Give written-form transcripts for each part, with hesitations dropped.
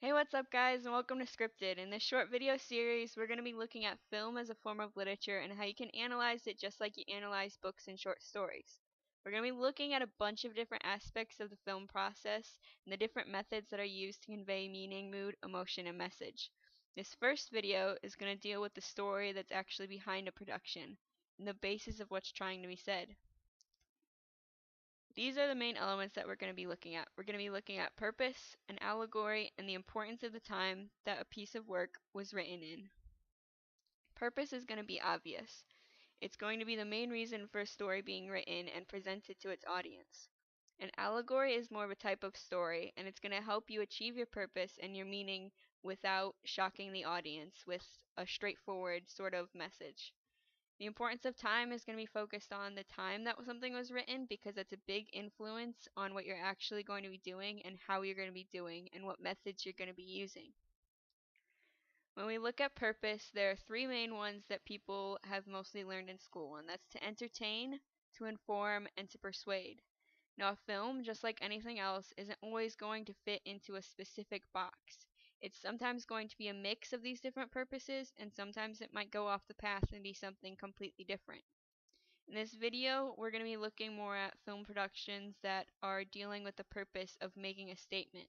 Hey, what's up, guys, and welcome to Scripted. In this short video series, we're going to be looking at film as a form of literature and how you can analyze it just like you analyze books and short stories. We're going to be looking at a bunch of different aspects of the film process and the different methods that are used to convey meaning, mood, emotion, and message. This first video is going to deal with the story that's actually behind a production and the basis of what's trying to be said. These are the main elements that we're going to be looking at. We're going to be looking at purpose, an allegory, and the importance of the time that a piece of work was written in. Purpose is going to be obvious. It's going to be the main reason for a story being written and presented to its audience. An allegory is more of a type of story, and it's going to help you achieve your purpose and your meaning without shocking the audience with a straightforward sort of message. The importance of time is going to be focused on the time that something was written because that's a big influence on what you're actually going to be doing and how you're going to be doing and what methods you're going to be using. When we look at purpose, there are three main ones that people have mostly learned in school, and that's to entertain, to inform, and to persuade. Now, a film, just like anything else, isn't always going to fit into a specific box. It's sometimes going to be a mix of these different purposes, and sometimes it might go off the path and be something completely different. In this video, we're going to be looking more at film productions that are dealing with the purpose of making a statement.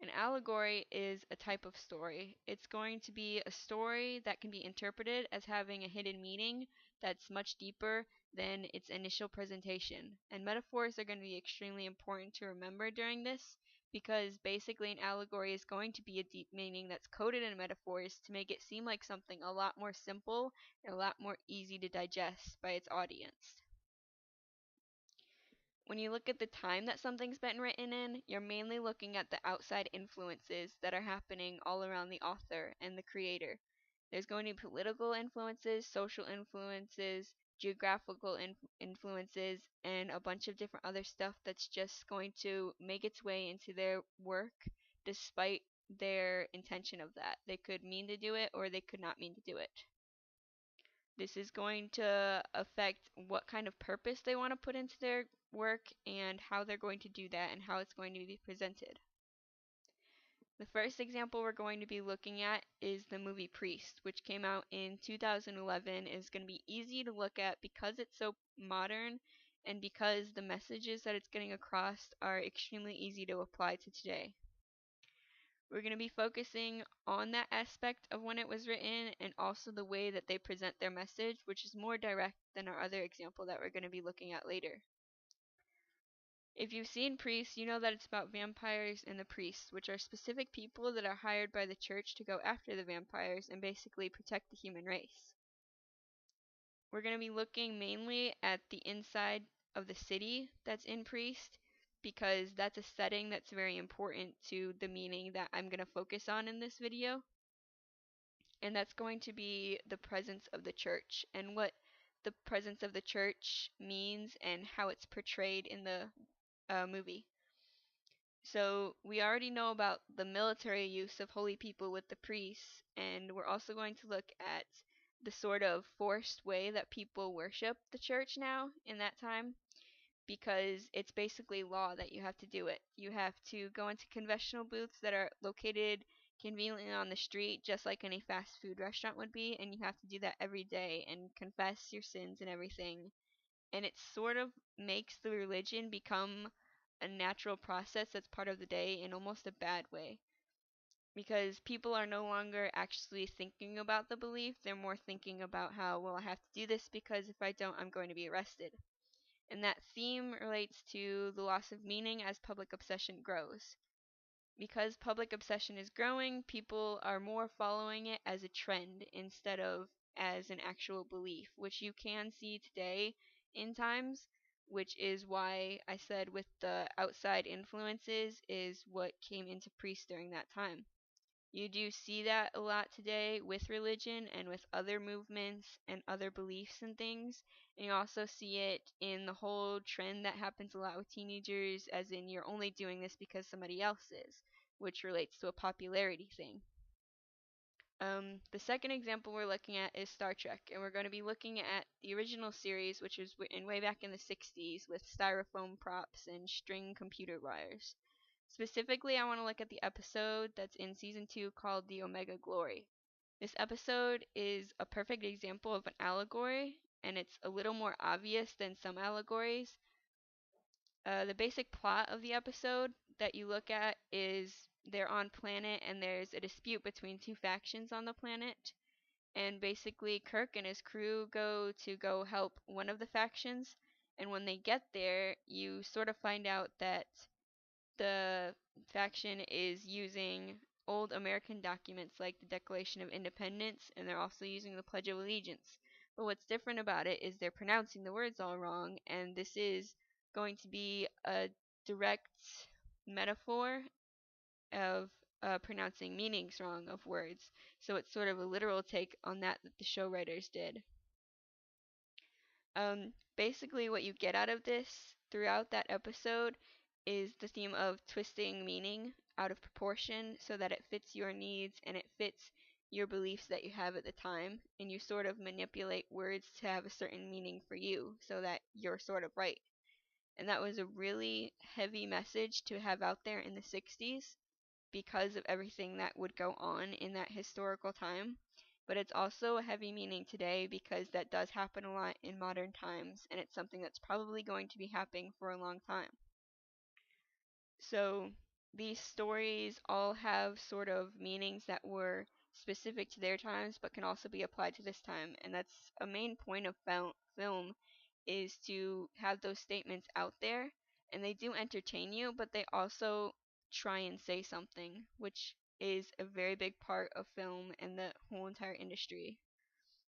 An allegory is a type of story. It's going to be a story that can be interpreted as having a hidden meaning that's much deeper than its initial presentation. And metaphors are going to be extremely important to remember during this because basically an allegory is going to be a deep meaning that's coded in metaphors to make it seem like something a lot more simple and a lot more easy to digest by its audience. When you look at the time that something's been written in, you're mainly looking at the outside influences that are happening all around the author and the creator. There's going to be political influences, social influences, geographical influences, and a bunch of different other stuff that's just going to make its way into their work despite their intention of that. They could mean to do it or they could not mean to do it. This is going to affect what kind of purpose they want to put into their work and how they're going to do that and how it's going to be presented. The first example we're going to be looking at is the movie Priest, which came out in 2011. It's going to be easy to look at because it's so modern and because the messages that it's getting across are extremely easy to apply to today. We're going to be focusing on that aspect of when it was written and also the way that they present their message, which is more direct than our other example that we're going to be looking at later. If you've seen Priests, you know that it's about vampires and the priests, which are specific people that are hired by the church to go after the vampires and basically protect the human race. We're going to be looking mainly at the inside of the city that's in Priest because that's a setting that's very important to the meaning that I'm going to focus on in this video. And that's going to be the presence of the church and what the presence of the church means and how it's portrayed in the movie. So we already know about the military use of holy people with the priests, and we're also going to look at the sort of forced way that people worship the church now in that time, because it's basically law that you have to do it. You have to go into confessional booths that are located conveniently on the street, just like any fast food restaurant would be, and you have to do that every day and confess your sins and everything. And it sort of makes the religion become a natural process that's part of the day in almost a bad way. Because people are no longer actually thinking about the belief, they're more thinking about how, well, I have to do this because if I don't, I'm going to be arrested. And that theme relates to the loss of meaning as public obsession grows. Because public obsession is growing, people are more following it as a trend instead of as an actual belief, which you can see today in times, which is why I said with the outside influences is what came into priests during that time. You do see that a lot today with religion and with other movements and other beliefs and things. And you also see it in the whole trend that happens a lot with teenagers, as in you're only doing this because somebody else is, which relates to a popularity thing. The second example we're looking at is Star Trek, and we're going to be looking at the original series, which was written way back in the 60s with styrofoam props and string computer wires. Specifically, I want to look at the episode that's in season 2 called The Omega Glory. This episode is a perfect example of an allegory, and it's a little more obvious than some allegories. The basic plot of the episode that you look at is they're on planet and there's a dispute between two factions on the planet. And basically Kirk and his crew go help one of the factions, and when they get there, you sort of find out that the faction is using old American documents like the Declaration of Independence, and they're also using the Pledge of Allegiance. But what's different about it is they're pronouncing the words all wrong, and this is going to be a direct metaphor of pronouncing meanings wrong of words. So it's sort of a literal take on that the show writers did. Basically, what you get out of this throughout that episode is the theme of twisting meaning out of proportion so that it fits your needs and it fits your beliefs that you have at the time, and you sort of manipulate words to have a certain meaning for you so that you're sort of right. And that was a really heavy message to have out there in the 60s because of everything that would go on in that historical time. But it's also a heavy meaning today because that does happen a lot in modern times, and it's something that's probably going to be happening for a long time. So these stories all have sort of meanings that were specific to their times but can also be applied to this time, and that's a main point of film is to have those statements out there, and they do entertain you, but they also try and say something, which is a very big part of film and the whole entire industry.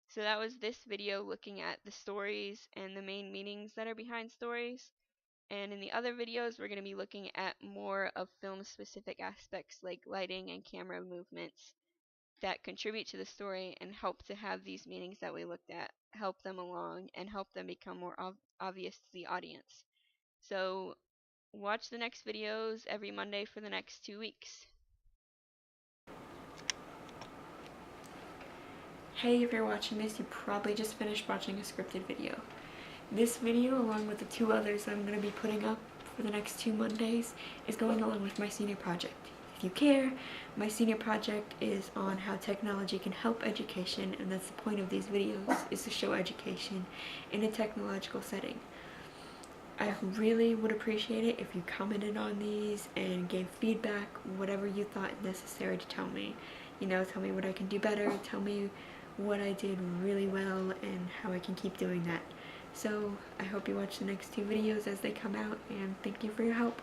So that was this video looking at the stories and the main meanings that are behind stories. And in the other videos, we're going to be looking at more of film-specific aspects like lighting and camera movements that contribute to the story and help to have these meanings that we looked at, help them along, and help them become more obvious to the audience. So watch the next videos every Monday for the next 2 weeks. Hey, if you're watching this, you probably just finished watching a scripted video. This video, along with the 2 others I'm going to be putting up for the next 2 Mondays, is going along with my senior project. If you care, my senior project is on how technology can help education, and that's the point of these videos, is to show education in a technological setting. I really would appreciate it if you commented on these and gave feedback, whatever you thought necessary to tell me. You know, tell me what I can do better, tell me what I did really well, and how I can keep doing that. So I hope you watch the next 2 videos as they come out, and thank you for your help.